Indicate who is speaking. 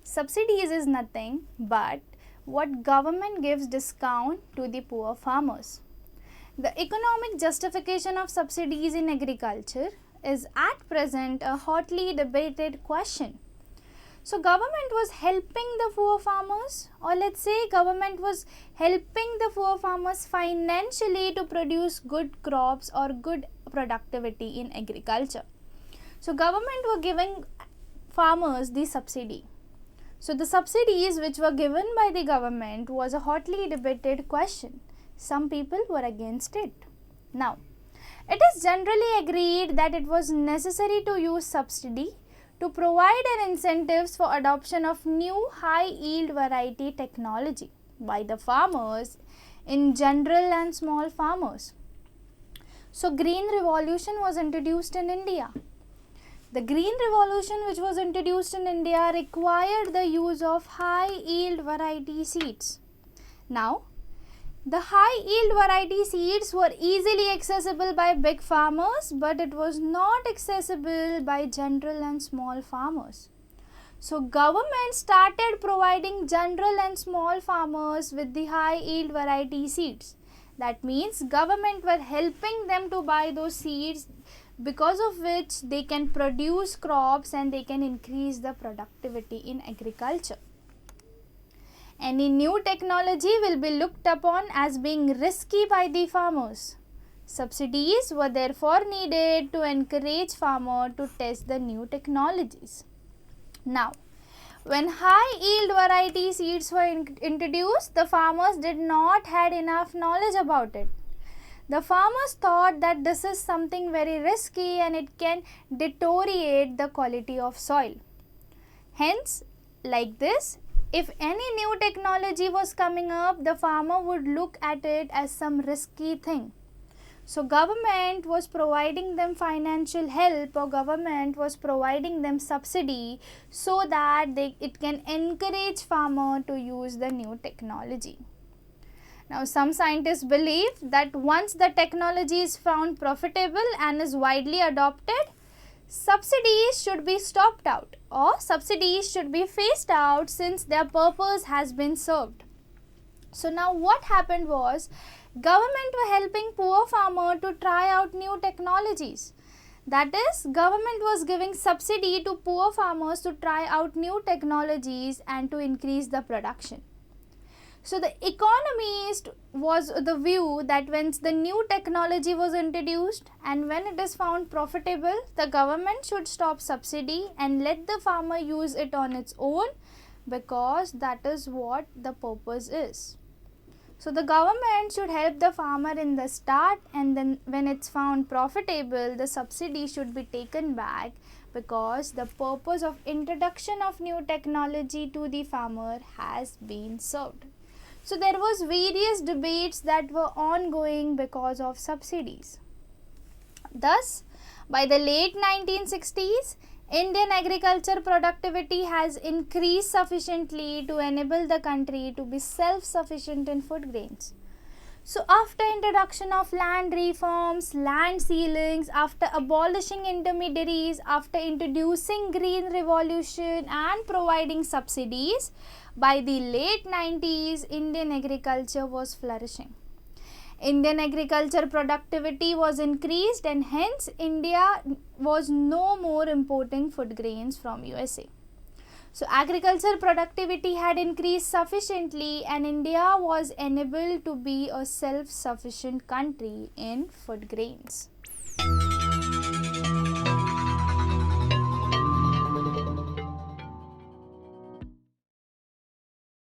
Speaker 1: Subsidies is nothing but what government gives discount to the poor farmers. The economic justification of subsidies in agriculture is at present a hotly debated question. So government was helping the poor farmers, or let's say government was helping the poor farmers financially to produce good crops or good productivity in agriculture. So government were giving farmers the subsidy. So the subsidies which were given by the government was a hotly debated question. Some people were against it. Now, it is generally agreed that it was necessary to use subsidy to provide an incentives for adoption of new high yield variety technology by the farmers in general and small farmers. So green revolution was introduced in India. The green revolution which was introduced in India required the use of high yield variety seeds. Now, the high yield variety seeds were easily accessible by big farmers, but it was not accessible by general and small farmers. So government started providing general and small farmers with the high yield variety seeds. That means government were helping them to buy those seeds, because of which they can produce crops and they can increase the productivity in agriculture. Any new technology will be looked upon as being risky by the farmers. Subsidies were therefore needed to encourage farmers to test the new technologies. Now, when high yield variety seeds were introduced, the farmers did not had enough knowledge about it. The farmers thought that this is something very risky and it can deteriorate the quality of soil. Hence, like this, if any new technology was coming up, the farmer would look at it as some risky thing. So government was providing them financial help, or government was providing them subsidy so that it can encourage farmer to use the new technology. Now, some scientists believe that once the technology is found profitable and is widely adopted, subsidies should be stopped out, or subsidies should be phased out since their purpose has been served. So now what happened was, government were helping poor farmer to try out new technologies. That is, government was giving subsidy to poor farmers to try out new technologies and to increase the production. So the economist was the view that when the new technology was introduced and when it is found profitable, the government should stop subsidy and let the farmer use it on its own, because that is what the purpose is. So the government should help the farmer in the start, and then when it's found profitable, the subsidy should be taken back, because the purpose of introduction of new technology to the farmer has been served. So there was various debates that were ongoing because of subsidies. Thus, by the late 1960s, Indian agriculture productivity has increased sufficiently to enable the country to be self-sufficient in food grains. So after introduction of land reforms, land ceilings, after abolishing intermediaries, after introducing green revolution and providing subsidies, by the late 90s, Indian agriculture was flourishing. Indian agriculture productivity was increased, and hence India was no more importing food grains from USA. So agriculture productivity had increased sufficiently, and India was enabled to be a self-sufficient country in food grains.